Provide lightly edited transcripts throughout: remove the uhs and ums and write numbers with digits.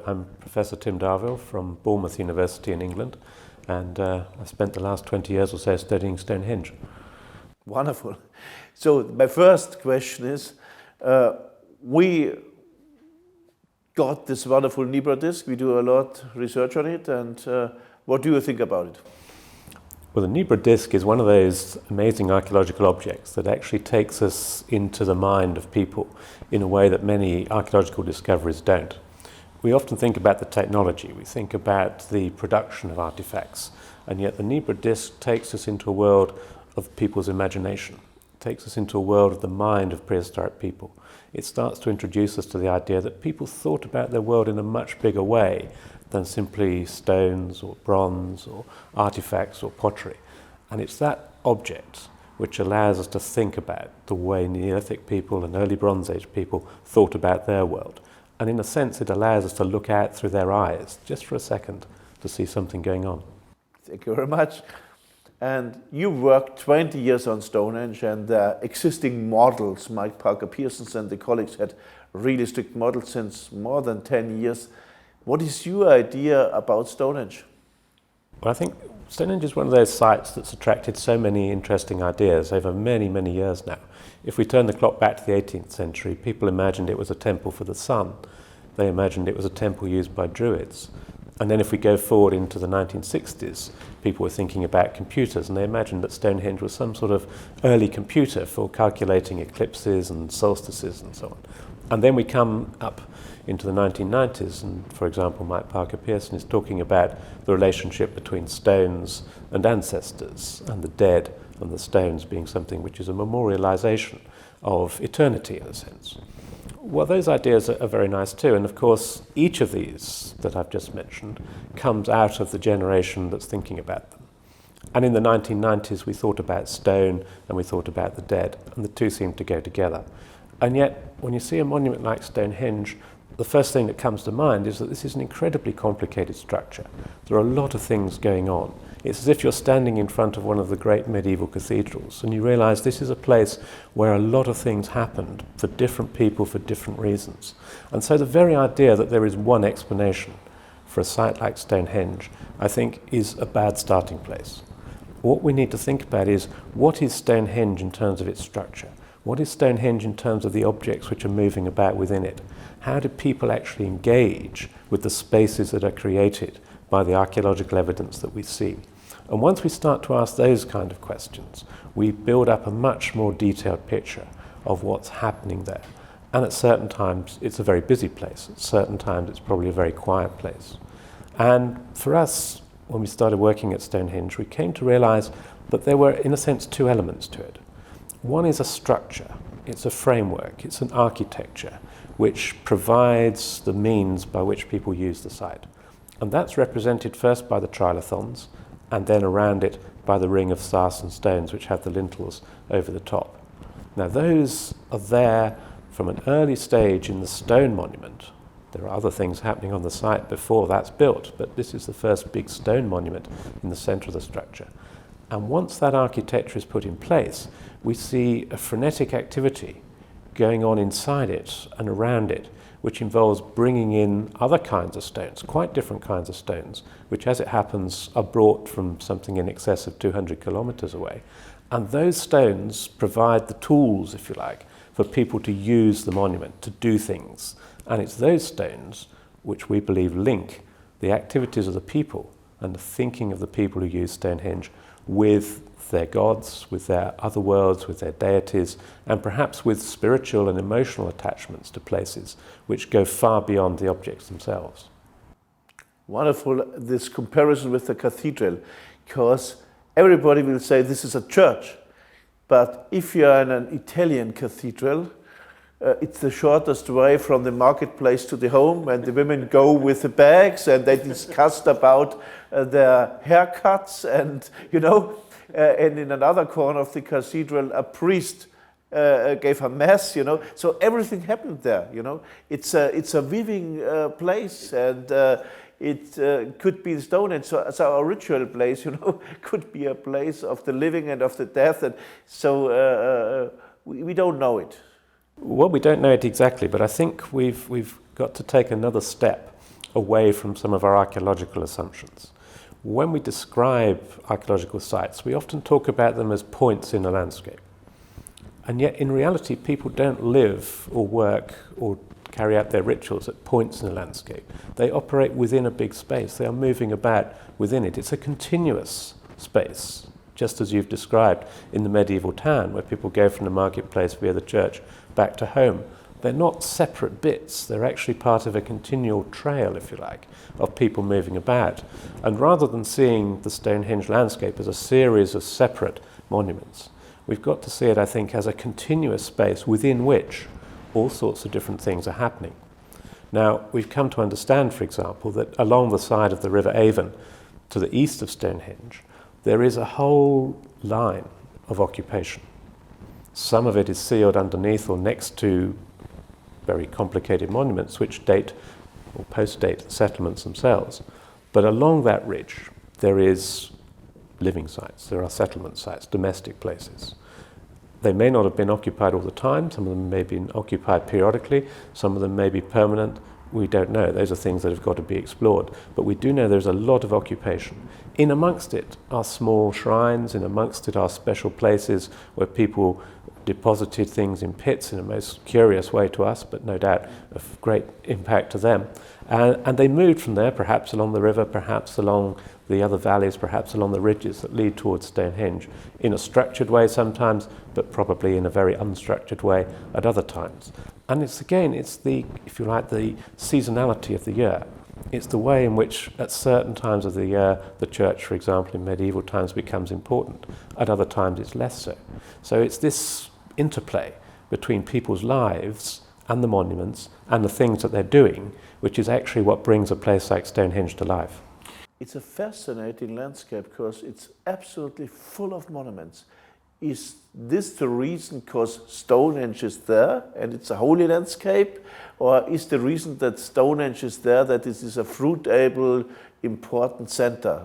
I'm Professor Tim Darvill from Bournemouth University in England, and I've spent the last 20 years or so studying Stonehenge. Wonderful. So my first question is, we got this wonderful Nebra disc. We do a lot of research on it, and what do you think about it? Well, the Nebra disc is one of those amazing archaeological objects that actually takes us into the mind of people in a way that many archaeological discoveries don't. We often think about the technology, we think about the production of artifacts, and yet the Nebra disc takes us into a world of people's imagination. It takes us into a world of the mind of prehistoric people. It starts to introduce us to the idea that people thought about their world in a much bigger way than simply stones or bronze or artifacts or pottery. And it's that object which allows us to think about the way Neolithic people and early Bronze Age people thought about their world. And in a sense, it allows us to look out through their eyes, just for a second, to see something going on. Thank you very much. And you worked 20 years on Stonehenge, and existing models, Mike Parker Pearson and the colleagues had really strict models since more than 10 years. What is your idea about Stonehenge? Well, I think Stonehenge is one of those sites that's attracted so many interesting ideas over many, many years now. If we turn the clock back to the 18th century, people imagined it was a temple for the sun. They imagined it was a temple used by Druids. And then if we go forward into the 1960s, people were thinking about computers, and they imagined that Stonehenge was some sort of early computer for calculating eclipses and solstices and so on. And then we come up into the 1990s, and for example, Mike Parker Pearson is talking about the relationship between stones and ancestors, and the dead and the stones being something which is a memorialization of eternity in a sense. Well, those ideas are very nice too, and of course each of these that I've just mentioned comes out of the generation that's thinking about them. And in the 1990s we thought about stone and we thought about the dead, and the two seem to go together. And yet when you see a monument like Stonehenge, the first thing that comes to mind is that this is an incredibly complicated structure. There are a lot of things going on. It's as if you're standing in front of one of the great medieval cathedrals and you realise this is a place where a lot of things happened for different people for different reasons. And so the very idea that there is one explanation for a site like Stonehenge, I think, is a bad starting place. What we need to think about is, what is Stonehenge in terms of its structure? What is Stonehenge in terms of the objects which are moving about within it? How do people actually engage with the spaces that are created by the archaeological evidence that we see? And once we start to ask those kind of questions, we build up a much more detailed picture of what's happening there. And at certain times, it's a very busy place. At certain times, it's probably a very quiet place. And for us, when we started working at Stonehenge, we came to realize that there were, in a sense, two elements to it. One is a structure, it's a framework, it's an architecture which provides the means by which people use the site. And that's represented first by the trilithons, and then around it by the ring of sarsen stones which have the lintels over the top. Now those are there from an early stage in the stone monument. There are other things happening on the site before that's built, but this is the first big stone monument in the centre of the structure. And once that architecture is put in place, we see a frenetic activity going on inside it and around it, which involves bringing in other kinds of stones, quite different kinds of stones, which, as it happens, are brought from something in excess of 200 kilometres away. And those stones provide the tools, if you like, for people to use the monument, to do things. And it's those stones which we believe link the activities of the people and the thinking of the people who use Stonehenge with their gods, with their other worlds, with their deities, and perhaps with spiritual and emotional attachments to places which go far beyond the objects themselves. Wonderful, this comparison with the cathedral, because everybody will say this is a church, but if you are in an Italian cathedral, it's the shortest way from the marketplace to the home, and the women go with the bags and they discussed about their haircuts, and and in another corner of the cathedral a priest gave a mass, so everything happened there. It's a living place, and it could be Stonehenge, so a ritual place, could be a place of the living and of the death, and so we don't know it. Well, we don't know it exactly, but I think we've got to take another step away from some of our archaeological assumptions. When we describe archaeological sites, we often talk about them as points in a landscape. And yet, in reality, people don't live or work or carry out their rituals at points in a landscape. They operate within a big space. They are moving about within it. It's a continuous space, just as you've described in the medieval town, where people go from the marketplace via the church back to home. They're not separate bits. They're actually part of a continual trail, if you like, of people moving about. And rather than seeing the Stonehenge landscape as a series of separate monuments, we've got to see it, I think, as a continuous space within which all sorts of different things are happening. Now, we've come to understand, for example, that along the side of the River Avon, to the east of Stonehenge, there is a whole line of occupation. Some of it is sealed underneath or next to very complicated monuments which date or post-date the settlements themselves. But along that ridge, there is living sites, there are settlement sites, domestic places. They may not have been occupied all the time. Some of them may have been occupied periodically. Some of them may be permanent. We don't know. Those are things that have got to be explored. But we do know there's a lot of occupation. In amongst it are small shrines. In amongst it are special places where people deposited things in pits in a most curious way to us, but no doubt of great impact to them. And they moved from there, perhaps along the river, perhaps along the other valleys, perhaps along the ridges that lead towards Stonehenge, in a structured way sometimes, but probably in a very unstructured way at other times. And it's the, if you like, the seasonality of the year. It's the way in which at certain times of the year the church, for example, in medieval times becomes important. At other times it's less so. So it's this interplay between people's lives and the monuments and the things that they're doing, which is actually what brings a place like Stonehenge to life. It's a fascinating landscape because it's absolutely full of monuments. Is this the reason because Stonehenge is there and it's a holy landscape? Or is the reason that Stonehenge is there that this is a fruitable, important center?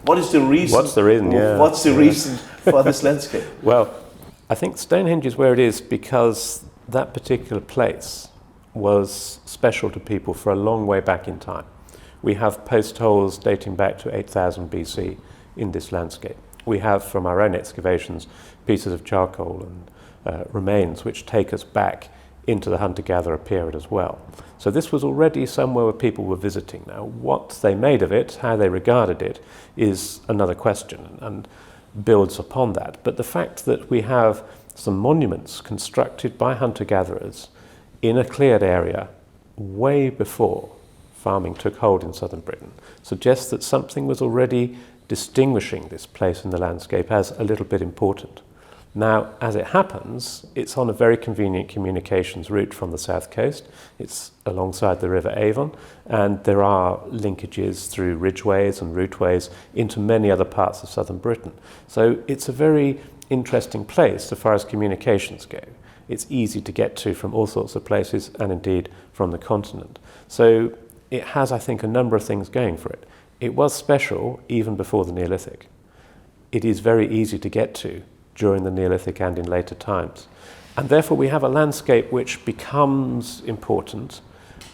What is the reason? What's the reason? Yeah. What's the reason for this landscape? Well, I think Stonehenge is where it is because that particular place was special to people for a long way back in time. We have post holes dating back to 8000 BC in this landscape. We have, from our own excavations, pieces of charcoal and remains which take us back into the hunter-gatherer period as well. So this was already somewhere where people were visiting. Now, what they made of it, how they regarded it, is another question and builds upon that. But the fact that we have some monuments constructed by hunter-gatherers in a cleared area way before farming took hold in southern Britain suggests that something was already distinguishing this place in the landscape as a little bit important. Now, as it happens, it's on a very convenient communications route from the south coast. It's alongside the River Avon, and there are linkages through ridgeways and routeways into many other parts of southern Britain. So it's a very interesting place so far as communications go. It's easy to get to from all sorts of places and indeed from the continent. So it has, I think, a number of things going for it. It was special even before the Neolithic. It is very easy to get to during the Neolithic and in later times. And therefore we have a landscape which becomes important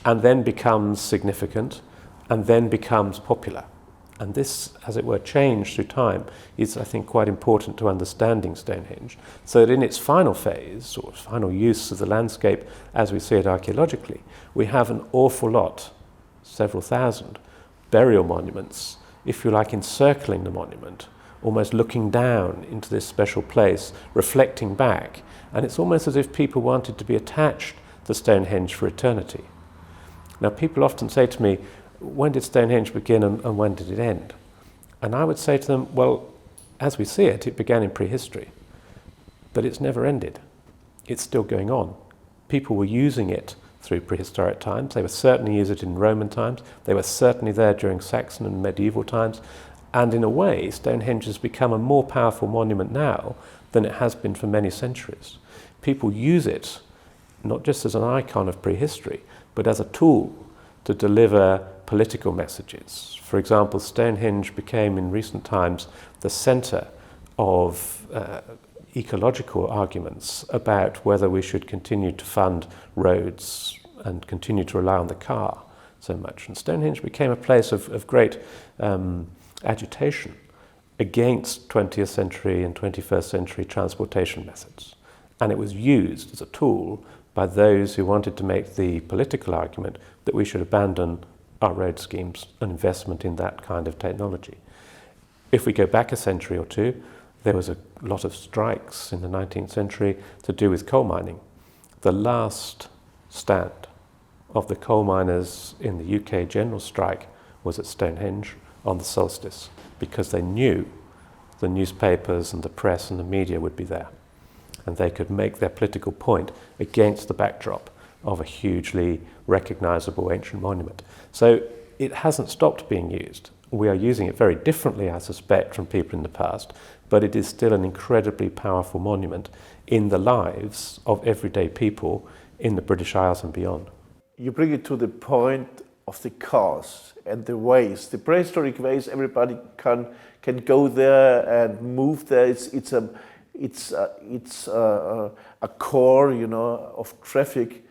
and then becomes significant and then becomes popular. And this, as it were, change through time is, I think, quite important to understanding Stonehenge, so that in its final phase, or final use of the landscape as we see it archaeologically, we have an awful lot, several thousand, burial monuments, if you like, encircling the monument, almost looking down into this special place, reflecting back. And it's almost as if people wanted to be attached to Stonehenge for eternity. Now, people often say to me, when did Stonehenge begin and when did it end? And I would say to them, well, as we see it, it began in prehistory, but it's never ended. It's still going on. People were using it through prehistoric times. They were certainly using it in Roman times. They were certainly there during Saxon and medieval times. And in a way, Stonehenge has become a more powerful monument now than it has been for many centuries. People use it not just as an icon of prehistory, but as a tool to deliver political messages. For example, Stonehenge became in recent times the centre of ecological arguments about whether we should continue to fund roads and continue to rely on the car. so much. And Stonehenge became a place of great agitation against 20th century and 21st century transportation methods. And it was used as a tool by those who wanted to make the political argument that we should abandon our road schemes and investment in that kind of technology. If we go back a century or two, there was a lot of strikes in the 19th century to do with coal mining. The last stand of the coal miners in the UK general strike was at Stonehenge on the solstice, because they knew the newspapers and the press and the media would be there, and they could make their political point against the backdrop of a hugely recognizable ancient monument. So it hasn't stopped being used. We are using it very differently, I suspect, from people in the past, but it is still an incredibly powerful monument in the lives of everyday people in the British Isles and beyond. You bring it to the point of the cars and the ways, the prehistoric ways. Everybody can go there and move there. It's a core, you know, of traffic.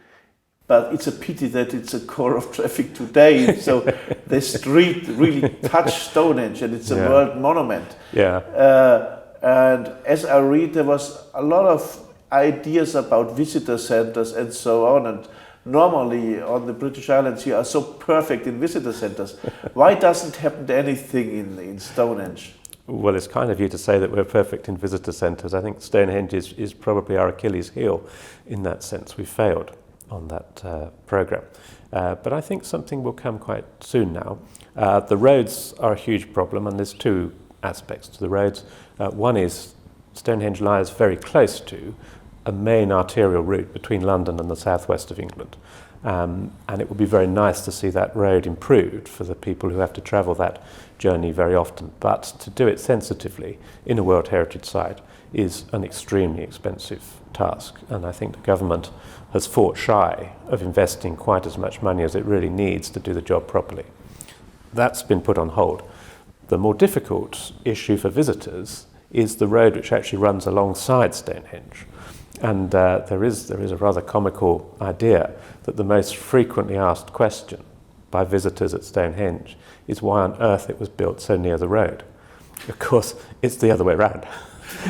But it's a pity that it's a core of traffic today. So the street really touched Stonehenge, and it's a world monument. And as I read, there was a lot of ideas about visitor centers and so on. And normally on the British Islands, you are so perfect in visitor centers. Why doesn't happen anything in Stonehenge? Well, it's kind of you to say that we're perfect in visitor centres. I think Stonehenge is probably our Achilles heel in that sense. We failed on that programme. But I think something will come quite soon now. The roads are a huge problem, and there's two aspects to the roads. One is Stonehenge lies very close to a main arterial route between London and the southwest of England. And it would be very nice to see that road improved for the people who have to travel that journey very often. But to do it sensitively in a World Heritage Site is an extremely expensive task. And I think the government has fought shy of investing quite as much money as it really needs to do the job properly. That's been put on hold. The more difficult issue for visitors is the road which actually runs alongside Stonehenge. And there is a rather comical idea that the most frequently asked question by visitors at Stonehenge is why on earth it was built so near the road. Of course, it's the other way around.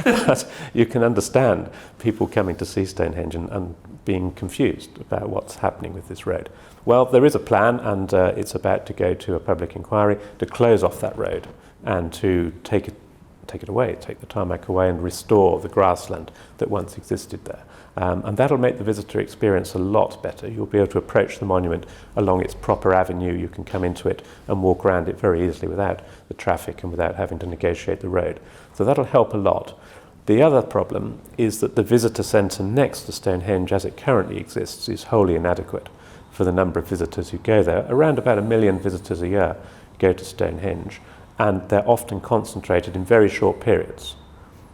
But you can understand people coming to see Stonehenge and being confused about what's happening with this road. Well, there is a plan, and it's about to go to a public inquiry to close off that road and to take it away, take the tarmac away and restore the grassland that once existed there. And that'll make the visitor experience a lot better. You'll be able to approach the monument along its proper avenue. You can come into it and walk around it very easily without the traffic and without having to negotiate the road. So that'll help a lot. The other problem is that the visitor centre next to Stonehenge as it currently exists is wholly inadequate for the number of visitors who go there. Around about 1 million visitors a year go to Stonehenge, and they're often concentrated in very short periods.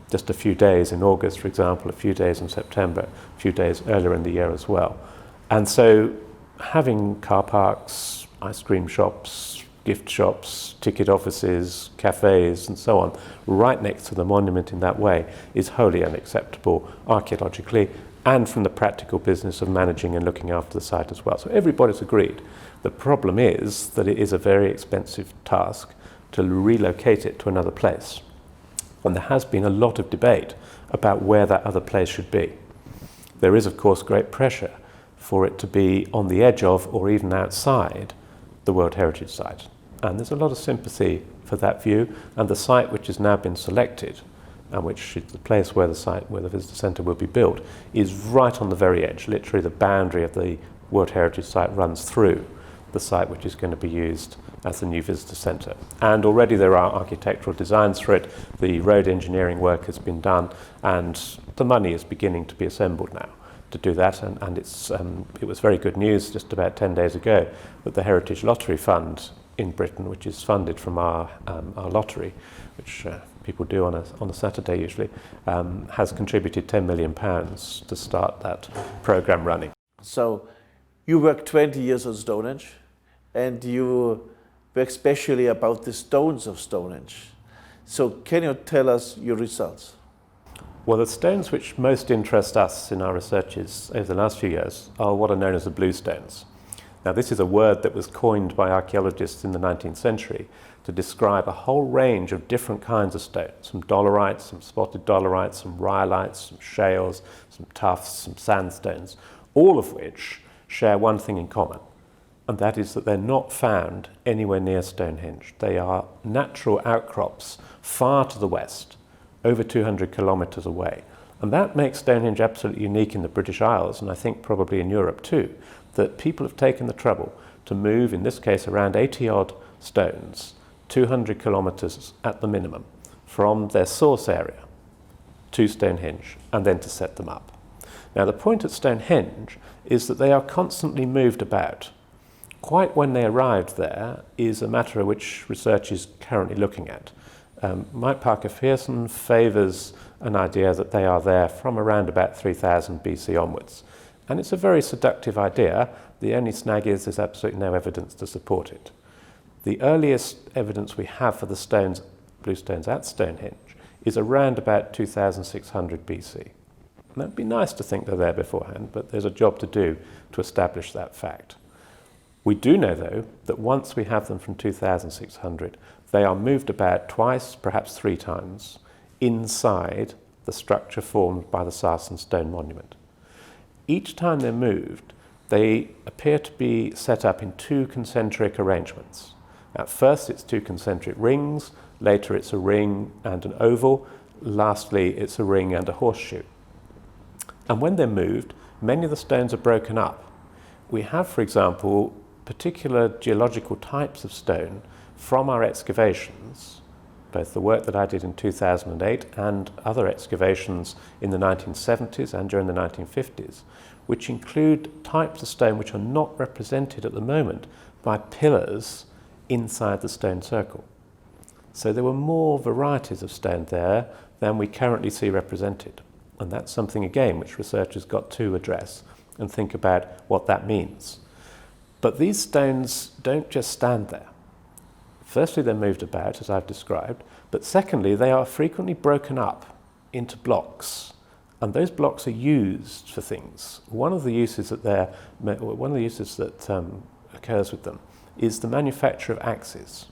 Just a few days in August, for example, a few days in September, a few days earlier in the year as well. And so having car parks, ice cream shops, gift shops, ticket offices, cafes and so on right next to the monument in that way is wholly unacceptable archaeologically and from the practical business of managing and looking after the site as well. So everybody's agreed. The problem is that it is a very expensive task to relocate it to another place. And there has been a lot of debate about where that other place should be. There is, of course, great pressure for it to be on the edge of or even outside the World Heritage Site. And there's a lot of sympathy for that view, and the site which has now been selected, and which is the place where the visitor centre will be built, is right on the very edge. Literally the boundary of the World Heritage Site runs through the site which is going to be used as the new visitor centre. And already there are architectural designs for it, the road engineering work has been done, and the money is beginning to be assembled now to do that. And it was very good news just about 10 days ago that the Heritage Lottery Fund in Britain, which is funded from our lottery, which people do on a Saturday usually, has contributed £10 million to start that programme running. So you worked 20 years on Stonehenge, and you work especially about the stones of Stonehenge. So can you tell us your results? Well, the stones which most interest us in our researches over the last few years are what are known as the blue stones. Now, this is a word that was coined by archaeologists in the 19th century to describe a whole range of different kinds of stones, some dolerites, some spotted dolerites, some rhyolites, some shales, some tuffs, some sandstones, all of which share one thing in common, and that is that they're not found anywhere near Stonehenge. They are natural outcrops far to the west, over 200 kilometres away. And that makes Stonehenge absolutely unique in the British Isles, and I think probably in Europe too, that people have taken the trouble to move, in this case, around 80-odd stones, 200 kilometres at the minimum, from their source area to Stonehenge, and then to set them up. Now, the point at Stonehenge is that they are constantly moved about. Quite when they arrived there is a matter which research is currently looking at. Mike Parker-Pearson favours an idea that they are there from around about 3000 BC onwards. And it's a very seductive idea. The only snag is there's absolutely no evidence to support it. The earliest evidence we have for the stones, blue stones at Stonehenge, is around about 2600 BC. And that'd be nice to think they're there beforehand, but there's a job to do to establish that fact. We do know, though, that once we have them from 2600, they are moved about twice, perhaps 3 times, inside the structure formed by the Sarsen stone monument. Each time they're moved, they appear to be set up in 2 concentric arrangements. At first it's 2 concentric rings, later it's a ring and an oval, lastly it's a ring and a horseshoe. And when they're moved, many of the stones are broken up. We have, for example, particular geological types of stone from our excavations, both the work that I did in 2008 and other excavations in the 1970s and during the 1950s, which include types of stone which are not represented at the moment by pillars inside the stone circle. So there were more varieties of stone there than we currently see represented. And that's something, again, which researchers got to address and think about what that means. But these stones don't just stand there. Firstly, they're moved about, as I've described, but secondly, they are frequently broken up into blocks, and those blocks are used for things. One of the uses that occurs with them is the manufacture of axes.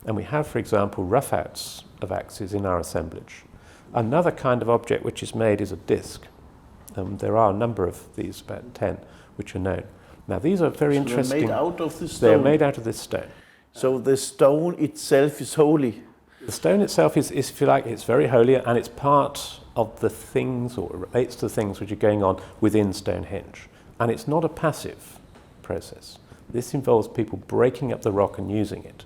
And we have, for example, roughouts of axes in our assemblage. Another kind of object which is made is a disc. There are a number of these, about 10, which are known. Now, these are very interesting. They're made out of this stone? They're made out of this stone. So the stone itself is holy? The stone itself is, if you like, it's very holy, and it's part of the things, or it relates to the things which are going on within Stonehenge. And it's not a passive process. This involves people breaking up the rock and using it.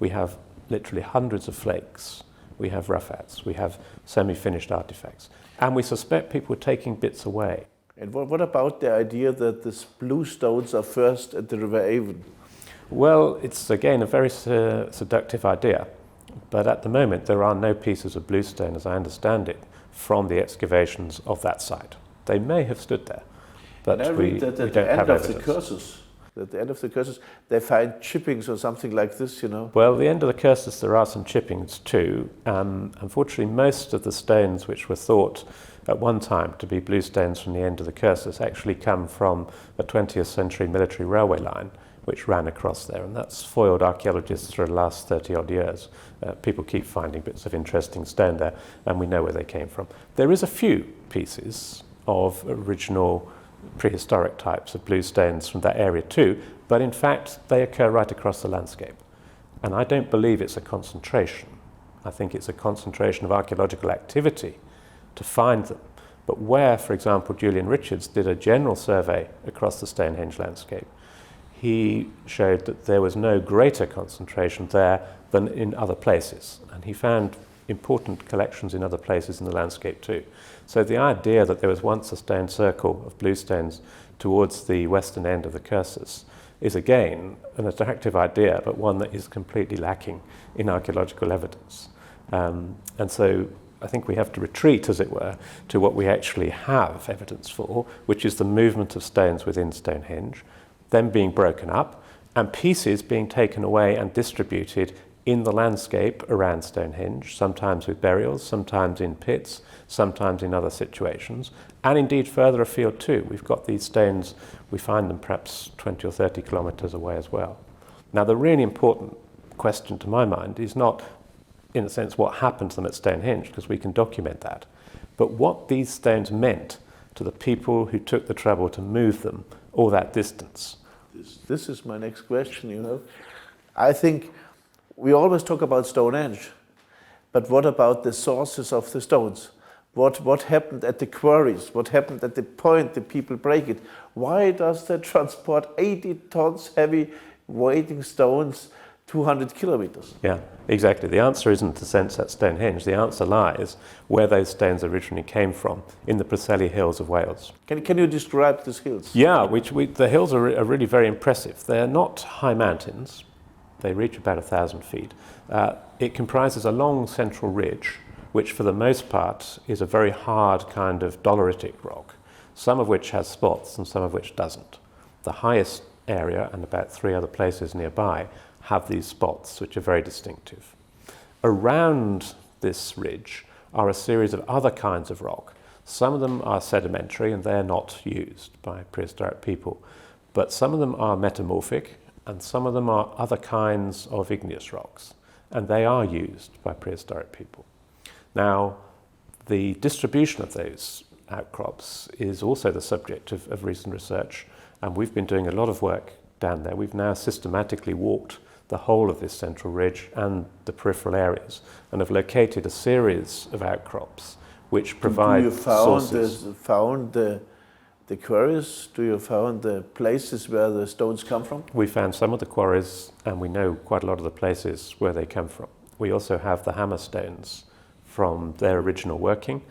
We have literally hundreds of flakes. We have roughouts. We have semi-finished artifacts. And we suspect people are taking bits away. And what about the idea that these blue stones are first at the River Avon? Well, it's again a very seductive idea. But at the moment, there are no pieces of bluestone, as I understand it, from the excavations of that site. They may have stood there, but we don't have evidence. At the end of the cursus, they find chippings or something like this, you know? Well, at the end of the cursus, there are some chippings too. Unfortunately, most of the stones which were thought at one time to be blue stones from the end of the cursus actually come from a 20th century military railway line which ran across there, and that's foiled archaeologists for the last 30-odd years. People keep finding bits of interesting stone there, and we know where they came from. There is a few pieces of original prehistoric types of blue stones from that area too, but in fact they occur right across the landscape. And I don't believe it's a concentration. I think it's a concentration of archaeological activity to find them. But where, for example, Julian Richards did a general survey across the Stonehenge landscape, he showed that there was no greater concentration there than in other places. And he found important collections in other places in the landscape too. So the idea that there was once a stone circle of blue stones towards the western end of the cursus is again an attractive idea, but one that is completely lacking in archaeological evidence. And so I think we have to retreat, as it were, to what we actually have evidence for, which is the movement of stones within Stonehenge, them being broken up, and pieces being taken away and distributed in the landscape around Stonehenge, sometimes with burials, sometimes in pits, sometimes in other situations, and indeed further afield too. We've got these stones, we find them perhaps 20 or 30 kilometres away as well. Now the really important question to my mind is not, in a sense, what happened to them at Stonehenge, because we can document that, but what these stones meant to the people who took the trouble to move them all that distance. This is my next question, you know. I think we always talk about Stonehenge, but what about the sources of the stones? What happened at the quarries? What happened at the point the people break it? Why does they transport 80 tons heavy weighting stones 200 kilometers? Yeah, exactly. The answer isn't the sense at Stonehenge. The answer lies where those stones originally came from, in the Preseli Hills of Wales. Can you describe these hills? Yeah, the hills are really very impressive. They're not high mountains. They reach about 1,000 feet. It comprises a long central ridge, which for the most part is a very hard kind of doleritic rock, some of which has spots and some of which doesn't. The highest area and about 3 other places nearby have these spots, which are very distinctive. Around this ridge are a series of other kinds of rock. Some of them are sedimentary and they're not used by prehistoric people, but some of them are metamorphic and some of them are other kinds of igneous rocks, and they are used by prehistoric people. Now, the distribution of those outcrops is also the subject of recent research, and we've been doing a lot of work down there. We've now systematically walked the whole of this central ridge and the peripheral areas, and have located a series of outcrops which provide sources. Found the quarries? Do you found the places where the stones come from? We found some of the quarries, and we know quite a lot of the places where they come from. We also have the hammer stones from their original working,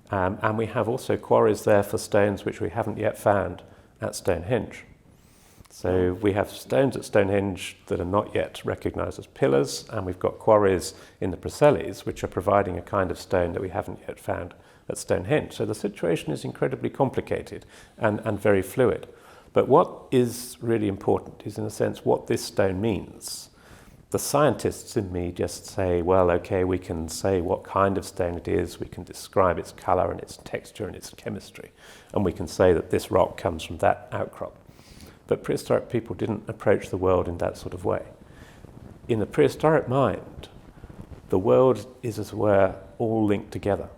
and we have also quarries there for stones which we haven't yet found at Stonehenge. So we have stones at Stonehenge that are not yet recognised as pillars, and we've got quarries in the Preselis which are providing a kind of stone that we haven't yet found at Stonehenge. So the situation is incredibly complicated and very fluid. But what is really important is, in a sense, what this stone means. The scientists in me just say, well, okay, we can say what kind of stone it is, we can describe its colour and its texture and its chemistry, and we can say that this rock comes from that outcrop. But prehistoric people didn't approach the world in that sort of way. In the prehistoric mind, the world is, as it were, all linked together.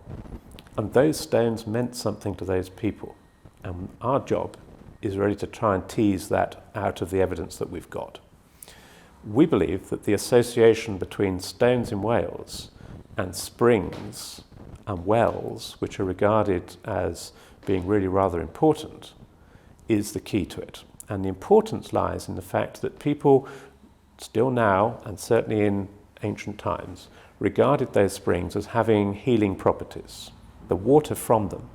And those stones meant something to those people. And our job is really to try and tease that out of the evidence that we've got. We believe that the association between stones in Wales and springs and wells, which are regarded as being really rather important, is the key to it. And the importance lies in the fact that people still now, and certainly in ancient times, regarded those springs as having healing properties. The water from them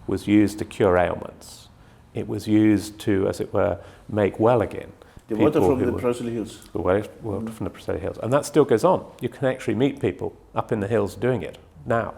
was used to cure ailments. It was used to, as it were, make well again. The water from the Preseli Hills. The water from the Preseli Hills. And that still goes on. You can actually meet people up in the hills doing it now.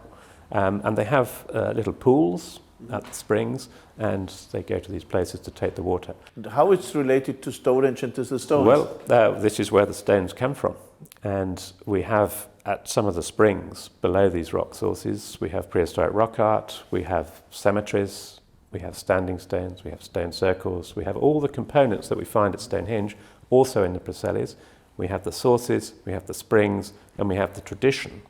And they have little pools at the springs, and they go to these places to take the water. And how it's related to Stonehenge and to the stones? Well, this is where the stones come from. And we have, at some of the springs below these rock sources, we have prehistoric rock art, we have cemeteries, we have standing stones, we have stone circles, we have all the components that we find at Stonehenge, also in the Preselis. We have the sources, we have the springs, and we have the tradition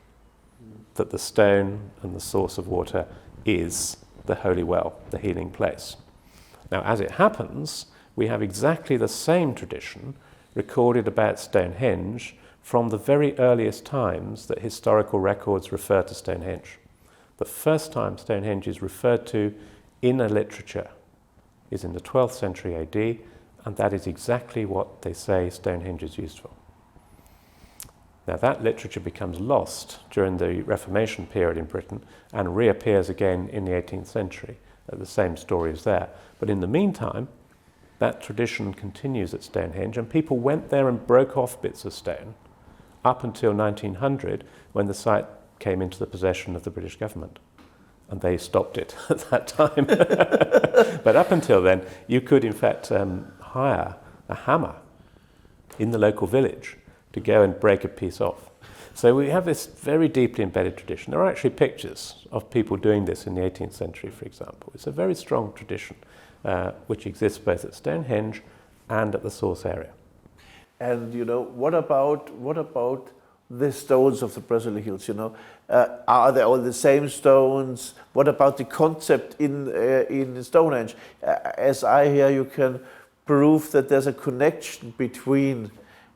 that the stone and the source of water is the holy well, the healing place. Now, as it happens, we have exactly the same tradition recorded about Stonehenge from the very earliest times that historical records refer to Stonehenge. The first time Stonehenge is referred to in a literature is in the 12th century AD, and that is exactly what they say Stonehenge is used for. Now that literature becomes lost during the Reformation period in Britain and reappears again in the 18th century. The same story is there. But in the meantime, that tradition continues at Stonehenge, and people went there and broke off bits of stone up until 1900, when the site came into the possession of the British government. And they stopped it at that time. But up until then, you could in fact hire a hammer in the local village to go and break a piece off. So we have this very deeply embedded tradition. There are actually pictures of people doing this in the 18th century, for example. It's a very strong tradition which exists both at Stonehenge and at the source area. And what about the stones of the Preseli Hills? Are they all the same stones? What about the concept in Stonehenge? As I hear, you can prove that there's a connection between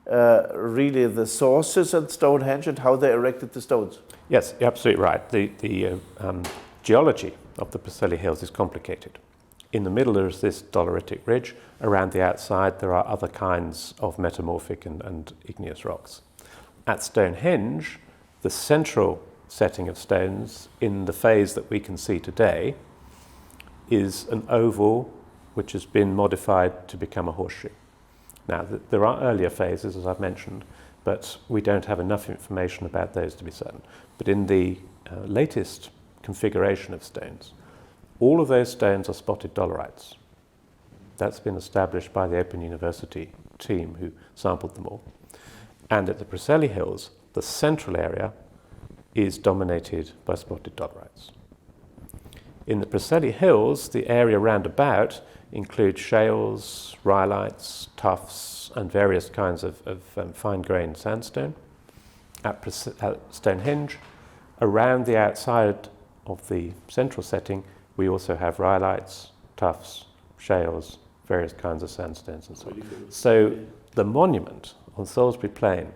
really the sources and Stonehenge and how they erected the stones. Yes, you're absolutely right. The geology of the Preseli Hills is complicated. In the middle there is this doleritic ridge. Around the outside there are other kinds of metamorphic and igneous rocks. At Stonehenge, the central setting of stones in the phase that we can see today is an oval which has been modified to become a horseshoe. Now, there are earlier phases, as I've mentioned, but we don't have enough information about those to be certain. But in the latest configuration of stones, all of those stones are spotted dolerites. That's been established by the Open University team who sampled them all. And at the Preseli Hills, the central area is dominated by spotted dolerites. In the Preseli Hills, the area round about includes shales, rhyolites, tuffs, and various kinds of fine-grained sandstone. At Stonehenge, around the outside of the central setting, we also have rhyolites, tuffs, shales, various kinds of sandstones and so on. So the monument on Salisbury Plain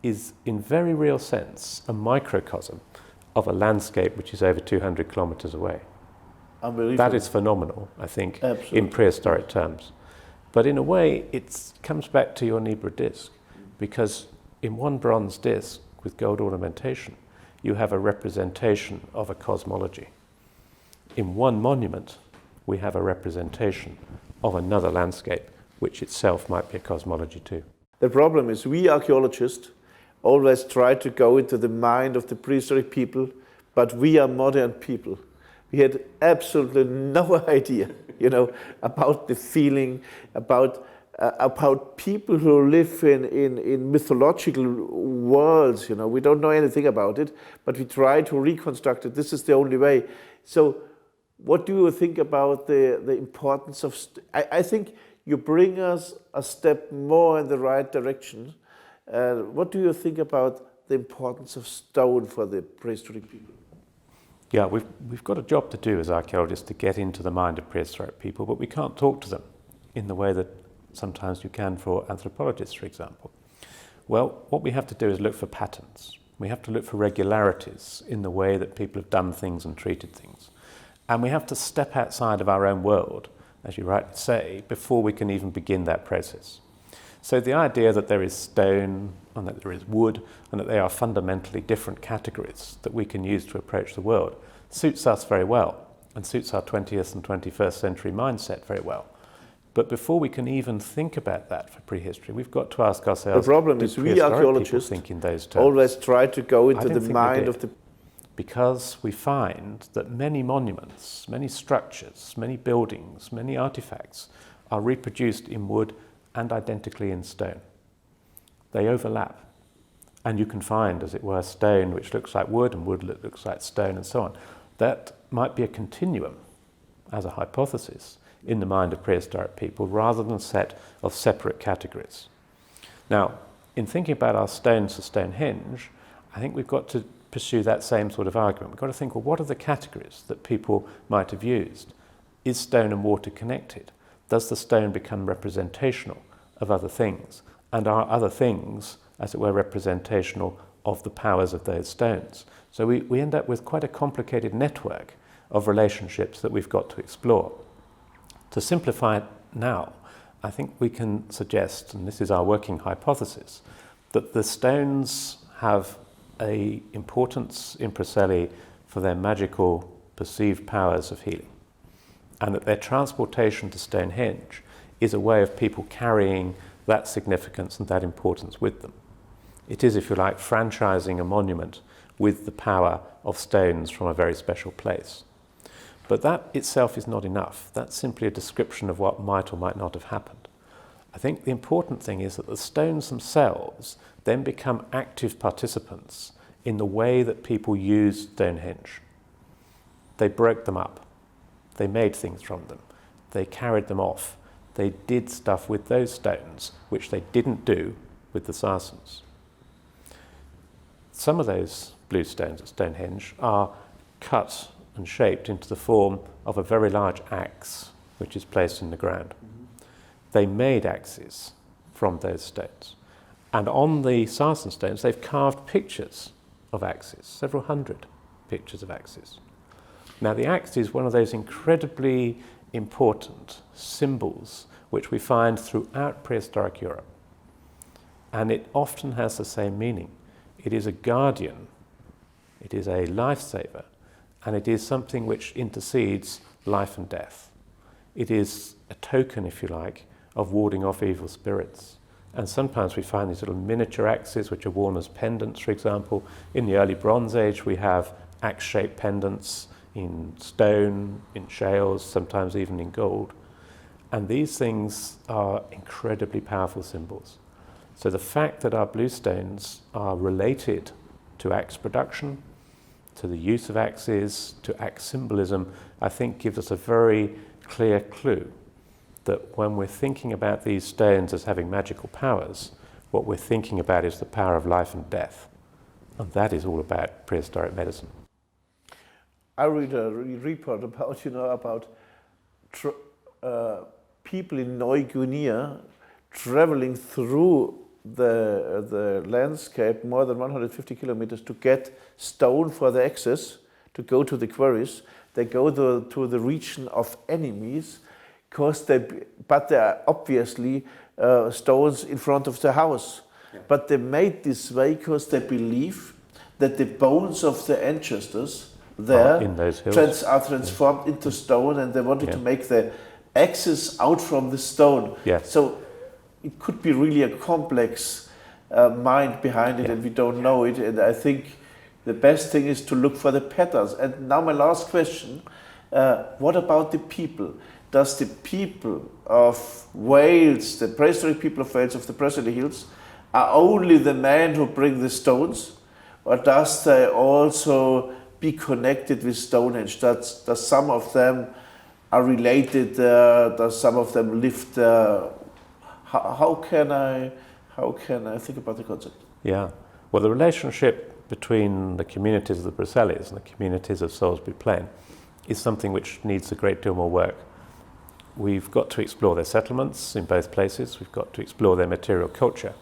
is, in very real sense, a microcosm of a landscape which is over 200 kilometres away. That is phenomenal, I think, Absolutely. In prehistoric terms. But in a way, it comes back to your Nibra disc, because in one bronze disc with gold ornamentation, you have a representation of a cosmology. In one monument, we have a representation of another landscape, which itself might be a cosmology too. The problem is we archaeologists always try to go into the mind of the prehistoric people, but we are modern people. We had absolutely no idea, about the feeling, about people who live in mythological worlds. We don't know anything about it, but we try to reconstruct it. This is the only way. So, what do you think about the importance of? I think you bring us a step more in the right direction. What do you think about the importance of stone for the prehistoric people? Yeah, we've got a job to do as archaeologists to get into the mind of prehistoric people, but we can't talk to them in the way that sometimes you can for anthropologists, for example. Well, what we have to do is look for patterns. We have to look for regularities in the way that people have done things and treated things. And we have to step outside of our own world, as you rightly say, before we can even begin that process. So the idea that there is stone and that there is wood and that they are fundamentally different categories that we can use to approach the world suits us very well and suits our 20th and 21st century mindset very well. But before we can even think about that for prehistory, we've got to ask ourselves, the problem is we archaeologists think in those terms? Always try to go into the mind of the... Because we find that many monuments, many structures, many buildings, many artifacts are reproduced in wood and identically in stone. They overlap. And you can find, as it were, stone which looks like wood and wood that looks like stone and so on. That might be a continuum, as a hypothesis, in the mind of prehistoric people, rather than a set of separate categories. Now, in thinking about our stones for Stonehenge, I think we've got to pursue that same sort of argument. We've got to think, well, what are the categories that people might have used? Is stone and water connected? Does the stone become representational of other things? And are other things, as it were, representational of the powers of those stones? So we end up with quite a complicated network of relationships that we've got to explore. To simplify it now, I think we can suggest, and this is our working hypothesis, that the stones have an importance in Preseli for their magical perceived powers of healing, and that their transportation to Stonehenge is a way of people carrying that significance and that importance with them. It is, if you like, franchising a monument with the power of stones from a very special place. But that itself is not enough. That's simply a description of what might or might not have happened. I think the important thing is that the stones themselves then become active participants in the way that people used Stonehenge. They broke them up. They made things from them. They carried them off. They did stuff with those stones, which they didn't do with the Sarsens. Some of those blue stones at Stonehenge are cut and shaped into the form of a very large axe, which is placed in the ground. They made axes from those stones. And on the Sarsen stones, they've carved pictures of axes, several hundred pictures of axes. Now, the axe is one of those incredibly important symbols which we find throughout prehistoric Europe. And it often has the same meaning. It is a guardian, it is a lifesaver, and it is something which intercedes life and death. It is a token, if you like, of warding off evil spirits. And sometimes we find these little miniature axes which are worn as pendants, for example. In the early Bronze Age, we have axe-shaped pendants in stone, in shales, sometimes even in gold. And these things are incredibly powerful symbols. So the fact that our blue stones are related to axe production, to the use of axes, to axe symbolism, I think gives us a very clear clue that when we're thinking about these stones as having magical powers, what we're thinking about is the power of life and death. And that is all about prehistoric medicine. I read a report about people in New Guinea traveling through the landscape more than 150 kilometers to get stone for the axes, to go to the quarries. They go to the region of enemies, but they are obviously stones in front of the house. Yeah. But they made this way because they believe that the bones of the ancestors there in those hills are transformed into stone, and they wanted to make the axes out from the stone. Yes. So it could be really a complex mind behind it, and we don't know it. And I think the best thing is to look for the patterns. And now my last question, what about the people? Does the people of Wales, the prehistoric people of Wales, of the Preseli Hills, are only the men who bring the stones? Or does they also be connected with Stonehenge? Does some of them are related there? Does some of them live there? How can I think about the concept? Yeah, well, the relationship between the communities of the Preselis and the communities of Salisbury Plain is something which needs a great deal more work. We've got to explore their settlements in both places. We've got to explore their material culture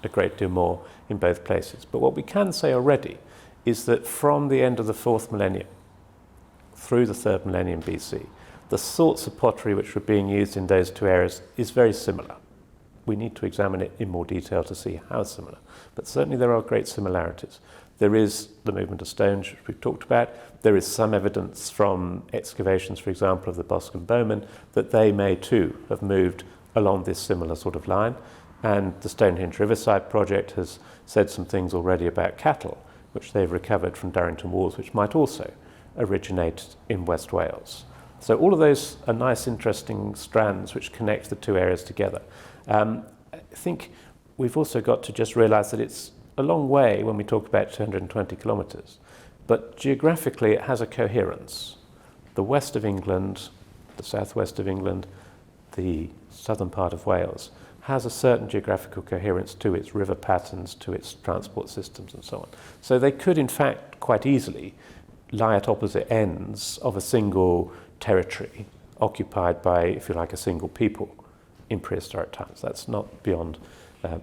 a great deal more in both places. But what we can say already is that from the end of the 4th millennium through the 3rd millennium BC, the sorts of pottery which were being used in those two areas is very similar. We need to examine it in more detail to see how similar, but certainly there are great similarities. There is the movement of stones, which we've talked about. There is some evidence from excavations, for example, of the Boscombe Bowmen, that they may too have moved along this similar sort of line. And the Stonehenge Riverside project has said some things already about cattle, which they've recovered from Darrington Walls, which might also originate in West Wales. So all of those are nice, interesting strands which connect the two areas together. I think we've also got to just realise that it's a long way when we talk about 220 kilometres, but geographically it has a coherence. The west of England, the southwest of England, the southern part of Wales has a certain geographical coherence to its river patterns, to its transport systems and so on. So they could in fact quite easily lie at opposite ends of a single territory occupied by, if you like, a single people in prehistoric times. That's not beyond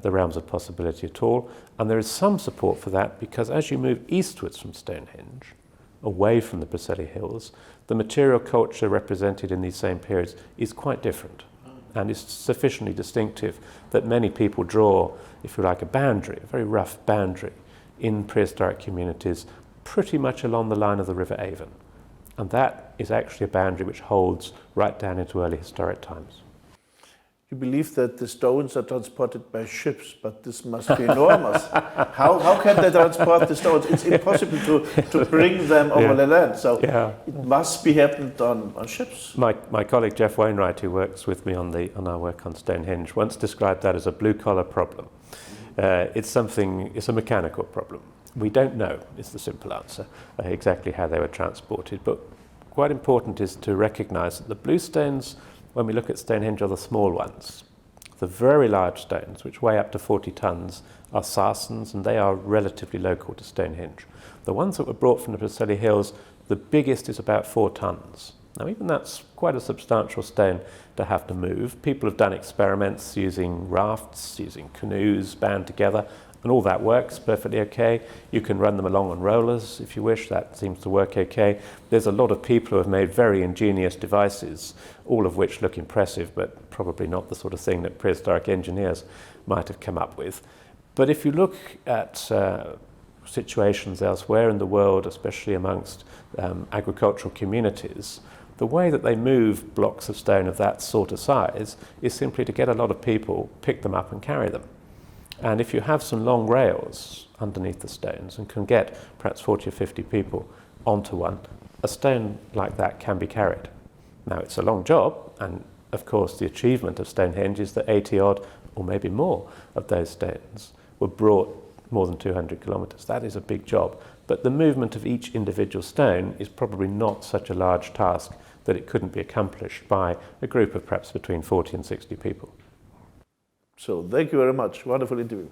the realms of possibility at all. And there is some support for that because as you move eastwards from Stonehenge, away from the Preseli Hills, the material culture represented in these same periods is quite different and is sufficiently distinctive that many people draw, if you like, a boundary, a very rough boundary in prehistoric communities pretty much along the line of the River Avon. And that is actually a boundary which holds right down into early historic times. You believe that the stones are transported by ships, but this must be enormous. How can they transport the stones? It's impossible to bring them over the land, so it must be happened on ships. My colleague Jeff Wainwright, who works with me on our work on Stonehenge, once described that as a blue-collar problem. It's a mechanical problem. We don't know, is the simple answer, exactly how they were transported. But quite important is to recognise that the blue stones, when we look at Stonehenge, are the small ones. The very large stones, which weigh up to 40 tonnes, are sarsens, and they are relatively local to Stonehenge. The ones that were brought from the Preseli Hills, the biggest is about 4 tonnes. Now, even that's quite a substantial stone to have to move. People have done experiments using rafts, using canoes bound together, and all that works perfectly okay. You can run them along on rollers if you wish. That seems to work okay. There's a lot of people who have made very ingenious devices, all of which look impressive, but probably not the sort of thing that prehistoric engineers might have come up with. But if you look at situations elsewhere in the world, especially amongst agricultural communities, the way that they move blocks of stone of that sort of size is simply to get a lot of people, pick them up and carry them. And if you have some long rails underneath the stones and can get perhaps 40 or 50 people onto one, a stone like that can be carried. Now, it's a long job, and of course the achievement of Stonehenge is that 80 odd, or maybe more, of those stones were brought more than 200 kilometres. That is a big job. But the movement of each individual stone is probably not such a large task that it couldn't be accomplished by a group of perhaps between 40 and 60 people. So thank you very much. Wonderful interview.